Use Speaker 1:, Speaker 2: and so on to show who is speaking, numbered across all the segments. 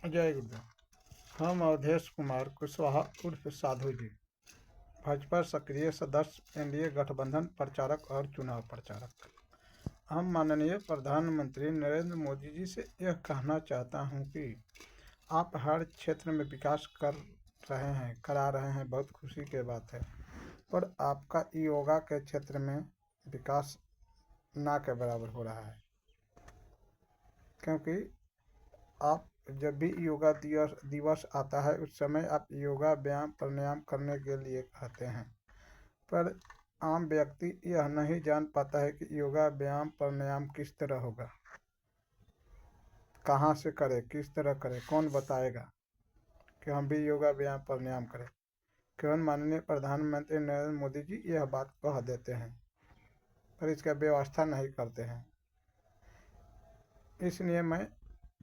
Speaker 1: जय गुरुदेव। हम अवधेश कुमार कुशवाहा उर्फ साधु जी, भाजपा सक्रिय सदस्य, एनडीए गठबंधन प्रचारक और चुनाव प्रचारक। हम माननीय प्रधानमंत्री नरेंद्र मोदी जी से यह कहना चाहता हूं कि आप हर क्षेत्र में विकास करा रहे हैं, बहुत खुशी की बात है, पर आपका योगा के क्षेत्र में विकास ना के बराबर हो रहा है। क्योंकि आप जब भी योगा दिवस आता है उस समय आप योगा व्यायाम प्राणायाम करने के लिए कहते हैं, पर आम व्यक्ति यह नहीं जान पाता है कि योगा व्यायाम प्राणायाम किस तरह होगा, कहाँ से करें, किस तरह करें, कौन बताएगा कि हम भी योगा व्यायाम प्राणायाम करें। केवल माननीय प्रधानमंत्री नरेंद्र मोदी जी यह बात कह देते हैं पर इसका व्यवस्था नहीं करते हैं। इसलिए मैं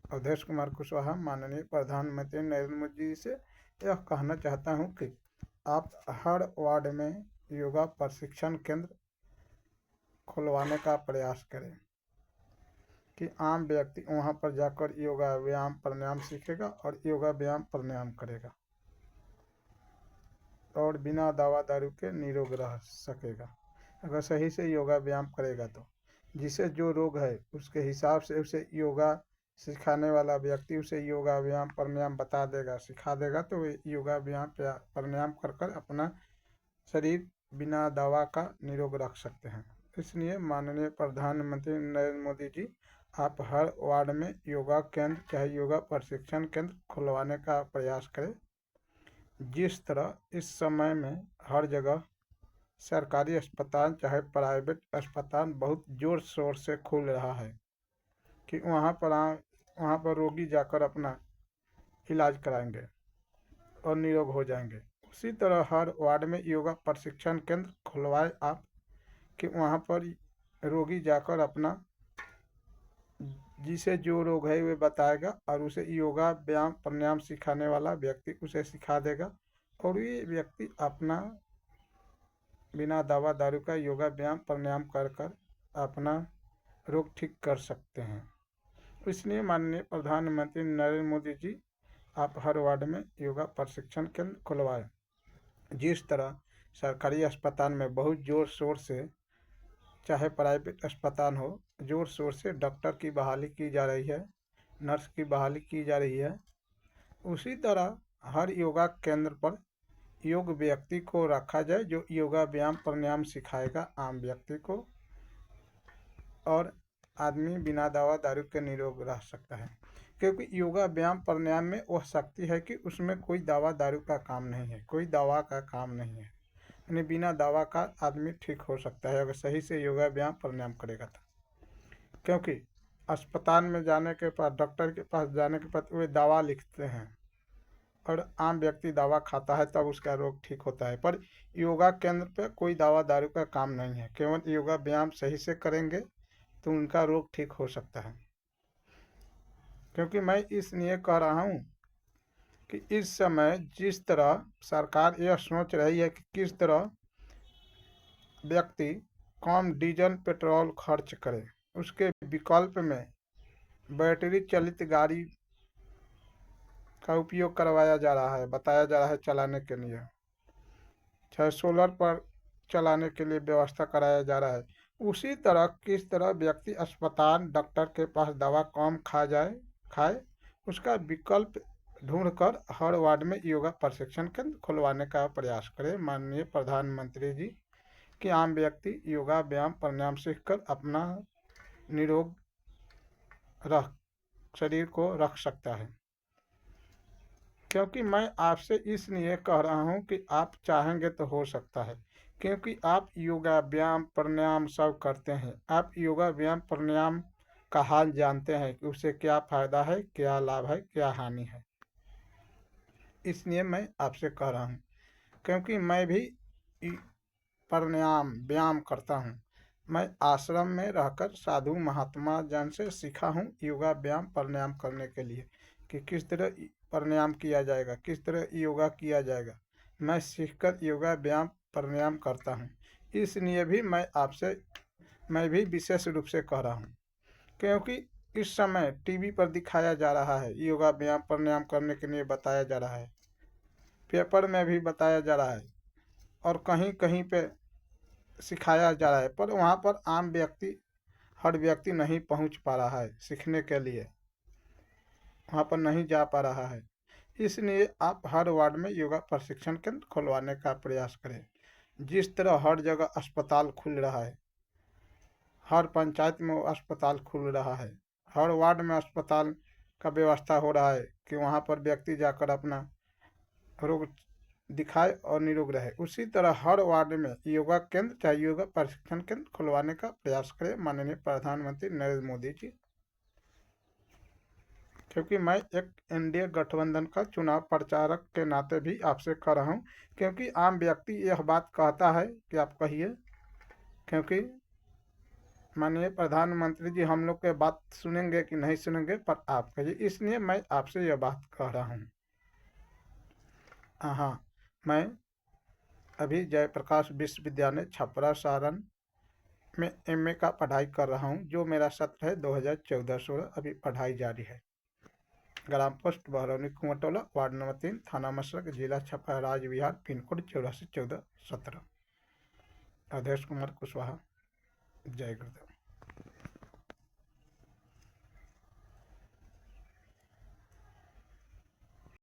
Speaker 1: अवधेश कुमार कुशवाहा माननीय प्रधानमंत्री नरेंद्र मोदी जी से यह कहना चाहता हूं कि आप हर वार्ड में योगा प्रशिक्षण केंद्र खुलवाने का प्रयास करें कि आम व्यक्ति वहां पर जाकर योगा व्यायाम प्राणायाम सीखेगा और योगा व्यायाम प्राणायाम करेगा और बिना दवा दारू के निरोग रह सकेगा। अगर सही से योगा व्यायाम करेगा तो जिसे जो रोग है उसके हिसाब से उसे योगा सिखाने वाला व्यक्ति उसे योगा व्यायाम प्राणायाम बता देगा, सिखा देगा, तो वे योगा व्यायाम प्राणायाम कर कर अपना शरीर बिना दवा का निरोग रख सकते हैं। इसलिए माननीय प्रधानमंत्री नरेंद्र मोदी जी, आप हर वार्ड में योगा केंद्र चाहे योगा प्रशिक्षण केंद्र खुलवाने का प्रयास करें। जिस तरह इस समय में हर जगह सरकारी अस्पताल चाहे प्राइवेट अस्पताल बहुत जोर शोर से खुल रहा है कि वहाँ पर रोगी जाकर अपना इलाज कराएंगे और निरोग हो जाएंगे। उसी तरह हर वार्ड में योगा प्रशिक्षण केंद्र खुलवाए आप कि वहाँ पर रोगी जाकर अपना जिसे जो रोग है वे बताएगा और उसे योगा व्यायाम प्राणायाम सिखाने वाला व्यक्ति उसे सिखा देगा और ये व्यक्ति अपना बिना दवा दारू का योगा व्यायाम प्राणायाम कर कर अपना रोग ठीक कर सकते हैं। इसलिए माननीय प्रधानमंत्री नरेंद्र मोदी जी, आप हर वार्ड में योगा प्रशिक्षण केंद्र खुलवाएं। जिस तरह सरकारी अस्पताल में बहुत जोर शोर से चाहे प्राइवेट अस्पताल हो जोर शोर से डॉक्टर की बहाली की जा रही है, नर्स की बहाली की जा रही है, उसी तरह हर योगा केंद्र पर योग व्यक्ति को रखा जाए जो योगा व्यायाम प्राणायाम सिखाएगा आम व्यक्ति को और आदमी बिना दवा दारू के निरोग रह सकता है। क्योंकि योगा व्यायाम प्राणायाम में वह शक्ति है कि उसमें कोई दवा दारू का काम नहीं है, कोई दवा का काम नहीं है, यानी बिना दवा का आदमी ठीक हो सकता है अगर सही से योगा व्यायाम प्राणायाम करेगा तो। क्योंकि अस्पताल में जाने के बाद डॉक्टर के पास जाने के बाद वे दवा लिखते हैं और आम व्यक्ति दवा खाता है तब उसका रोग ठीक होता है, पर योगा केंद्र पे कोई दवा दारू का काम नहीं है। केवल योगा व्यायाम सही से करेंगे तो उनका रोग ठीक हो सकता है। क्योंकि मैं इसलिए कह रहा हूँ कि इस समय जिस तरह सरकार यह सोच रही है कि किस तरह व्यक्ति कम डीजल पेट्रोल खर्च करे, उसके विकल्प में बैटरी चलित गाड़ी का उपयोग करवाया जा रहा है, बताया जा रहा है चलाने के लिए, चाहे सोलर पर चलाने के लिए व्यवस्था कराया जा रहा है। उसी तरह किस तरह व्यक्ति अस्पताल डॉक्टर के पास दवा कम खाए उसका विकल्प ढूंढकर हर वार्ड में योगा प्रशिक्षण केंद्र खुलवाने का प्रयास करें माननीय प्रधानमंत्री जी कि आम व्यक्ति योगा व्यायाम प्राणायाम सीखकर अपना निरोग शरीर को रख सकता है। क्योंकि मैं आपसे इसलिए कह रहा हूँ कि आप चाहेंगे तो हो सकता है, क्योंकि आप योगा व्यायाम प्राणायाम सब करते हैं, आप योगा व्यायाम प्राणायाम का हाल जानते हैं कि उससे क्या फ़ायदा है, क्या लाभ है, क्या हानि है। इसलिए मैं आपसे कह रहा हूँ क्योंकि मैं भी प्राणायाम व्यायाम करता हूँ। मैं आश्रम में रहकर साधु महात्मा जन से सीखा हूँ योगा व्यायाम प्राणायाम करने के लिए कि किस तरह प्राणायाम किया जाएगा, किस तरह योगा किया जाएगा। मैं सीखकर योगा व्यायाम प्राणायाम करता हूँ। इसलिए भी मैं भी विशेष रूप से कह रहा हूँ क्योंकि इस समय टीवी पर दिखाया जा रहा है, योगा व्यायाम प्राणायाम करने के लिए बताया जा रहा है, पेपर में भी बताया जा रहा है और कहीं कहीं पे सिखाया जा रहा है, पर वहाँ पर आम व्यक्ति, हर व्यक्ति नहीं पहुँच पा रहा है सीखने के लिए, वहाँ पर नहीं जा पा रहा है। इसलिए आप हर वार्ड में योगा प्रशिक्षण केंद्र खुलवाने का प्रयास करें। जिस तरह हर जगह अस्पताल खुल रहा है, हर पंचायत में अस्पताल खुल रहा है, हर वार्ड में अस्पताल का व्यवस्था हो रहा है कि वहाँ पर व्यक्ति जाकर अपना रोग दिखाए और निरोग रहे, उसी तरह हर वार्ड में योगा केंद्र चाहे योगा प्रशिक्षण केंद्र खुलवाने का प्रयास करें माननीय प्रधानमंत्री नरेंद्र मोदी जी। क्योंकि मैं एक एनडीए गठबंधन का चुनाव प्रचारक के नाते भी आपसे कर रहा हूँ, क्योंकि आम व्यक्ति यह बात कहता है कि आप कहिए, क्योंकि माननीय प्रधानमंत्री जी हम लोग के बात सुनेंगे कि नहीं सुनेंगे, पर आप कहिए, इसलिए मैं आपसे यह बात कह रहा हूँ। हाँ, मैं अभी जयप्रकाश विश्वविद्यालय छपरा सारण में एमए का पढ़ाई कर रहा हूँ, जो मेरा सत्र है 2014-16, अभी पढ़ाई जारी है। ग्राम पोस्ट बहरौनी कुआंटोला, वार्ड नंबर 3, थाना मशरक, जिला छपरा, राज्य बिहार, पिन कोड 841417। अवधेश कुमार कुशवाहा। जय गुरुदेव।